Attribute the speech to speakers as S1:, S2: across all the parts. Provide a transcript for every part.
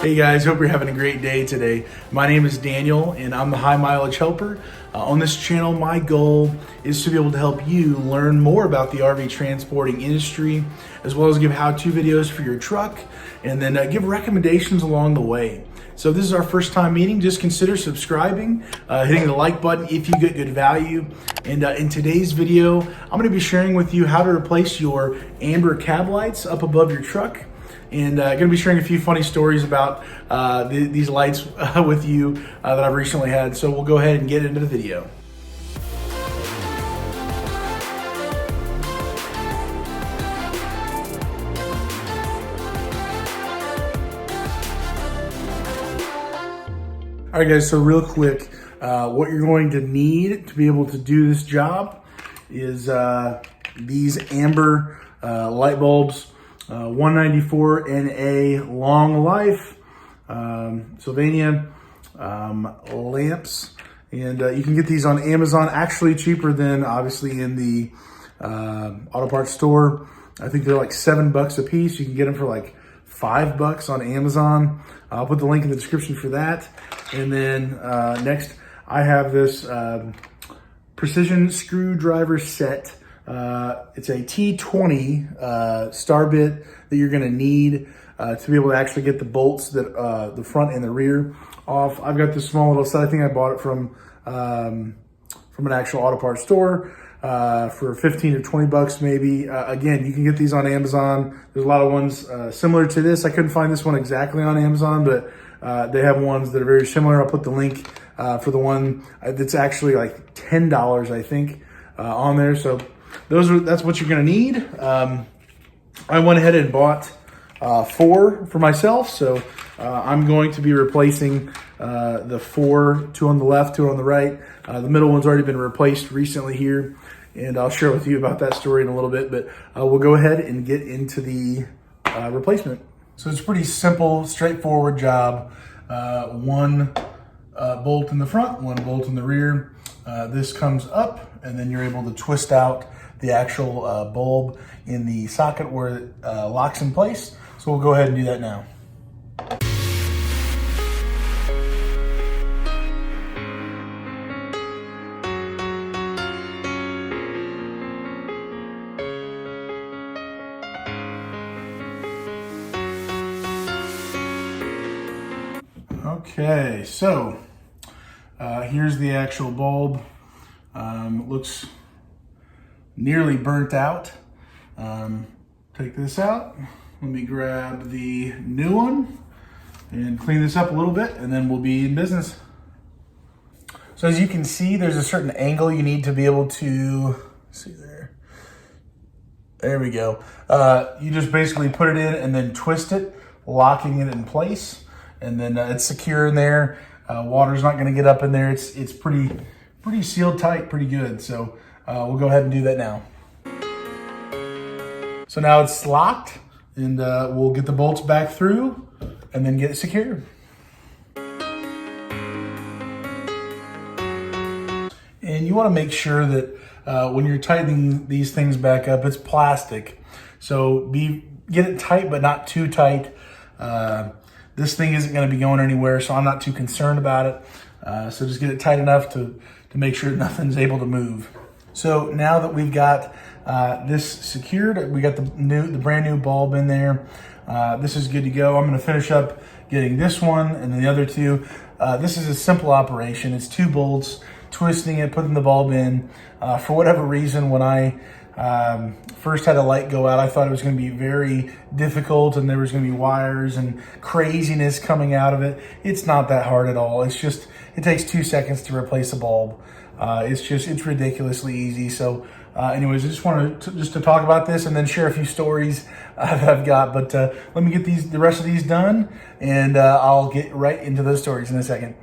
S1: Hey guys, hope you're having a great day today. My name is Daniel and I'm the High Mileage Helper. On this channel, my goal is to be able to help you learn more about the RV transporting industry, as well as give how-to videos for your truck, and then give recommendations along the way. So if this is our first time meeting, just consider subscribing, hitting the like button if you get good value. And in today's video, I'm gonna be sharing with you how to replace your amber cab lights up above your truck. And going to be sharing a few funny stories about these lights with you that I've recently had. So we'll go ahead and get into the video. All right, guys, so real quick, what you're going to need to be able to do this job is these amber light bulbs. 194 NA long life Sylvania lamps, and you can get these on Amazon, actually cheaper than obviously in the auto parts store. I think they're like $7 a piece. You can get them for like $5 on Amazon. I'll put the link in the description for that. And then next I have this precision screwdriver set. It's a T20 star bit that you're going to need to be able to actually get the bolts that the front and the rear off. I've got this small little set. I think I bought it from an actual auto parts store for 15 or 20 bucks maybe. Again, you can get these on Amazon. There's a lot of ones similar to this. I couldn't find this one exactly on Amazon, but they have ones that are very similar. I'll put the link for the one that's actually like $10, I think, on there. So that's what you're gonna need. I went ahead and bought 4 for myself. So I'm going to be replacing the 4, 2 on the left, 2 on the right. The middle one's already been replaced recently here, and I'll share with you about that story in a little bit, but we'll go ahead and get into the replacement. So it's a pretty simple, straightforward job. 1 bolt in the front, 1 bolt in the rear. This comes up, and then you're able to twist out the actual bulb in the socket where it locks in place. So we'll go ahead and do that now. Okay, so here's the actual bulb. Looks nearly burnt out. Take this out. Let me grab the new one and clean this up a little bit, and then we'll be in business. So as you can see, there's a certain angle you need to be able to see there. There we go. You just basically put it in and then twist it, locking it in place, and then it's secure in there. Water's not going to get up in there. It's pretty sealed tight, pretty good. So we'll go ahead and do that now. So now it's locked, and we'll get the bolts back through and then get it secured. And you want to make sure that when you're tightening these things back up, it's plastic. So get it tight, but not too tight. This thing isn't going to be going anywhere, so I'm not too concerned about it. So just get it tight enough to make sure nothing's able to move. So now that we've got this secured, we got the brand new bulb in there. This is good to go. I'm going to finish up getting this one and then the other 2. This is a simple operation. It's 2 bolts, twisting it, putting the bulb in. For whatever reason, when I first had a light go out, I thought it was going to be very difficult and there was going to be wires and craziness coming out of it. It's not that hard at all. It takes 2 seconds to replace a bulb. It's ridiculously easy. So anyways, I just wanted to talk about this and then share a few stories that I've got. But let me get the rest of these done, and I'll get right into those stories in a second.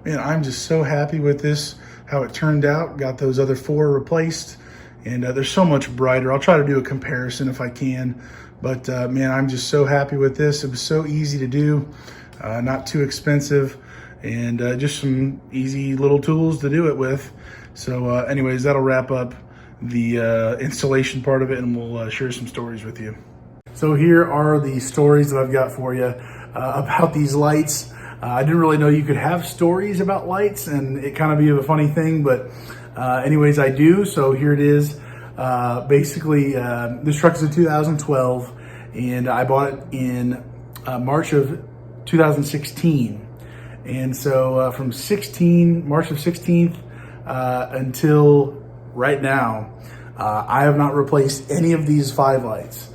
S1: Man, I'm just so happy with this, how it turned out. Got those other 4 replaced, and they're so much brighter. I'll try to do a comparison if I can. But man, I'm just so happy with this. It was so easy to do, not too expensive, and just some easy little tools to do it with. So anyways, that'll wrap up the installation part of it, and we'll share some stories with you. So here are the stories that I've got for you about these lights. I didn't really know you could have stories about lights and it kind of be a funny thing, but anyways, I do. So here it is. Basically, this truck is a 2012 and I bought it in March of 2016. And so from March of 16th until right now, I have not replaced any of these 5 lights.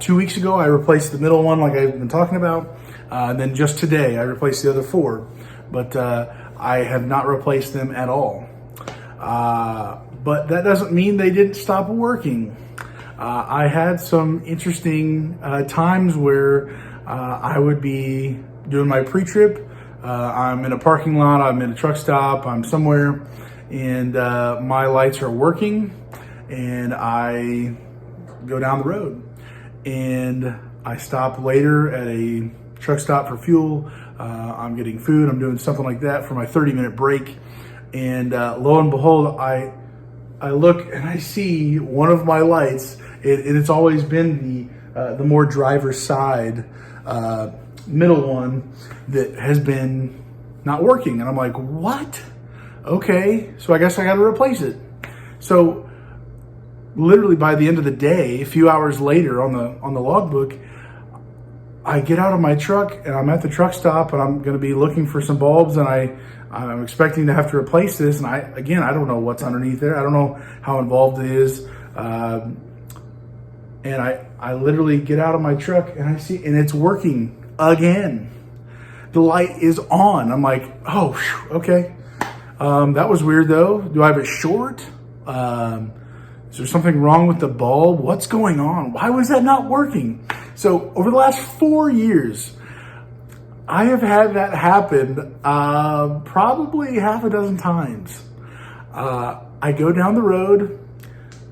S1: 2 weeks ago, I replaced the middle one like I've been talking about. And then just today, I replaced the other 4. But I have not replaced them at all. But that doesn't mean they didn't stop working. I had some interesting times where I would be doing my pre-trip. I'm in a parking lot, I'm in a truck stop, I'm somewhere, and my lights are working, and I go down the road. And I stop later at a truck stop for fuel. I'm getting food, I'm doing something like that for my 30-minute break. And lo and behold, I look and I see one of my lights, and it's always been the more driver's side middle one that has been not working. And I'm like, what? Okay, so I guess I got to replace it. So literally by the end of the day, a few hours later on the logbook, I get out of my truck and I'm at the truck stop and I'm going to be looking for some bulbs, and I'm expecting to have to replace this. And I don't know what's underneath there. I don't know how involved it is. And I literally get out of my truck and I see, and it's working again. The light is on. I'm like, oh, whew, okay. That was weird though. Do I have it short? Is there something wrong with the bulb? What's going on? Why was that not working? So over the last 4 years, I have had that happen probably half a dozen times. I go down the road,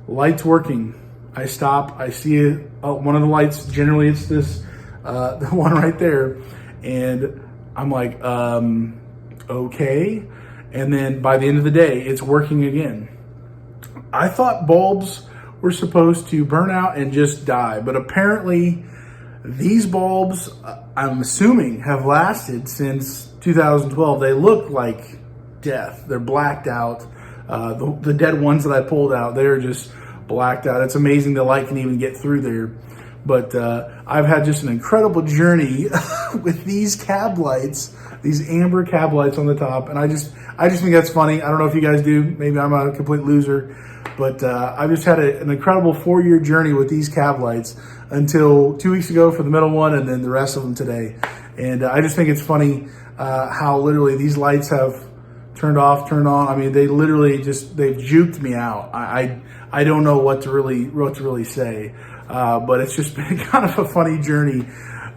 S1: light's working. I stop, I see one of the lights, generally it's this, the one right there. And I'm like, okay. And then by the end of the day, it's working again. I thought bulbs were supposed to burn out and just die, but apparently these bulbs, I'm assuming, have lasted since 2012. They look like death. They're blacked out. The dead ones that I pulled out, they're just blacked out. It's amazing the light can even get through there. But I've had just an incredible journey with these cab lights, these amber cab lights on the top. And I just think that's funny. I don't know if you guys do. Maybe I'm a complete loser. But I've just had an incredible 4-year journey with these cab lights until 2 weeks ago for the middle one, and then the rest of them today. And I just think it's funny how literally these lights have turned off, turned on. I mean, they literally they've juked me out. I don't know what to really say, but it's just been kind of a funny journey.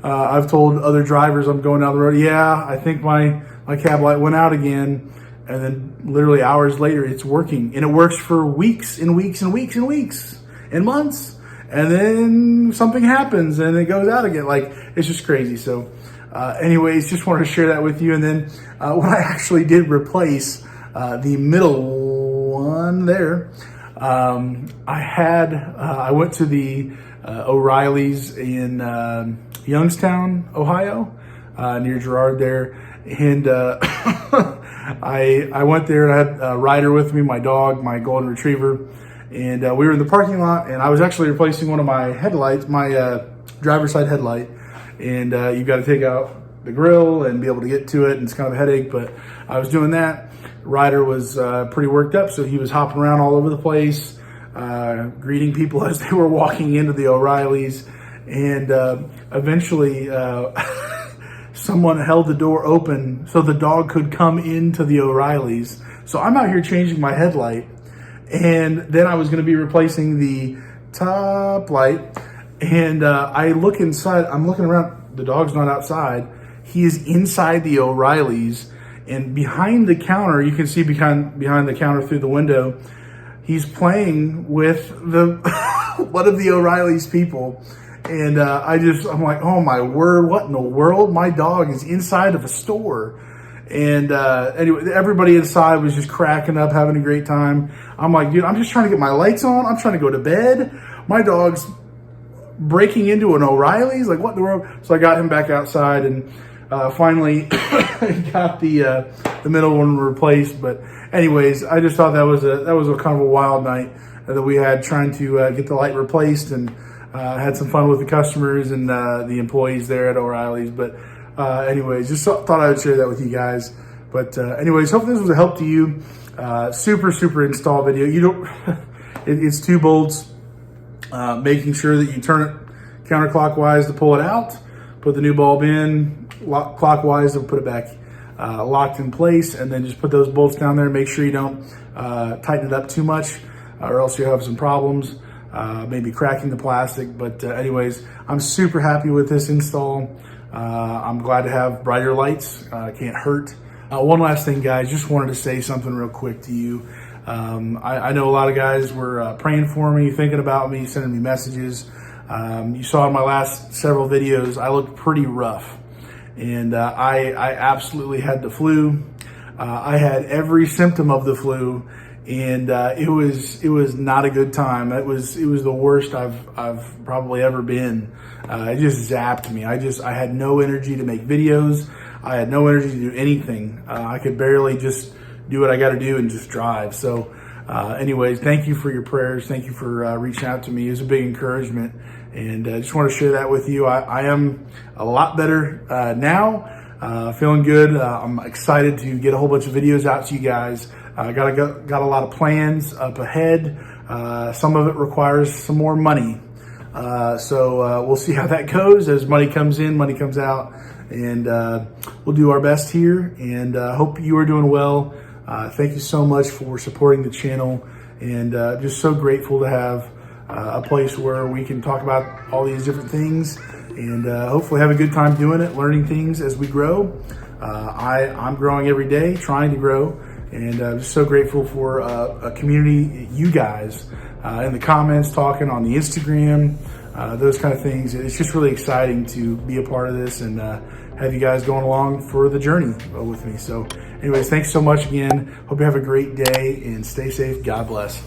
S1: I've told other drivers I'm going down the road, yeah, I think my cab light went out again. And then literally hours later, it's working. And it works for weeks and weeks and weeks and weeks and months. And then something happens and it goes out again. Like, it's just crazy. So anyways, just wanted to share that with you. And then when I actually did replace the middle one there, I went to the O'Reilly's in Youngstown, Ohio, near Girard there. And I went there and I had a rider with me, my dog, my golden retriever. And we were in the parking lot, and I was actually replacing one of my headlights, my driver's side headlight. And you've got to take out the grill and be able to get to it, and it's kind of a headache, but I was doing that. Ryder was pretty worked up, so he was hopping around all over the place, greeting people as they were walking into the O'Reilly's. And eventually someone held the door open so the dog could come into the O'Reilly's. So I'm out here changing my headlight, and then I was going to be replacing the top light. And I look inside, I'm looking around, the dog's not outside. He is inside the O'Reilly's, and behind the counter, you can see behind the counter through the window, he's playing with the one of the O'Reilly's people. And I'm like, oh my word, what in the world? My dog is inside of a store. And anyway, everybody inside was just cracking up, having a great time. I'm like, dude, I'm just trying to get my lights on. I'm trying to go to bed. My dog's breaking into an O'Reilly's? Like, what in the world? So I got him back outside and finally got the middle one replaced. But anyways, I just thought that was a kind of a wild night that we had trying to get the light replaced, and had some fun with the customers and the employees there at O'Reilly's. But anyways, just thought I would share that with you guys. But anyways, hope this was a help to you. Super install video. You don't. It's 2 bolts. Making sure that you turn it counterclockwise to pull it out, put the new bulb in, clockwise to put it back locked in place, and then just put those bolts down there. Make sure you don't tighten it up too much, or else you'll have some problems, maybe cracking the plastic. But anyways, I'm super happy with this install. I'm glad to have brighter lights. Can't hurt. One last thing, guys, just wanted to say something real quick to you. I know a lot of guys were praying for me, thinking about me, sending me messages. You saw in my last several videos, I looked pretty rough, and I absolutely had the flu. I had every symptom of the flu, and it was not a good time. It was the worst I've probably ever been. It just zapped me. I had no energy to make videos. I had no energy to do anything. I could barely just do what I got to do and just drive. So anyways, thank you for your prayers. Thank you for reaching out to me. It was a big encouragement, and I just want to share that with you. I am a lot better now, feeling good. I'm excited to get a whole bunch of videos out to you guys. Got a lot of plans up ahead. Some of it requires some more money. So we'll see how that goes. As money comes in, money comes out, and we'll do our best here, and hope you are doing well. Thank you so much for supporting the channel, and just so grateful to have a place where we can talk about all these different things, and hopefully have a good time doing it, learning things as we grow. I'm growing every day, trying to grow, and I'm just so grateful for a community, you guys, in the comments, talking on the Instagram, those kind of things. It's just really exciting to be a part of this and have you guys going along for the journey with me. So anyways, thanks so much again. Hope you have a great day and stay safe. God bless.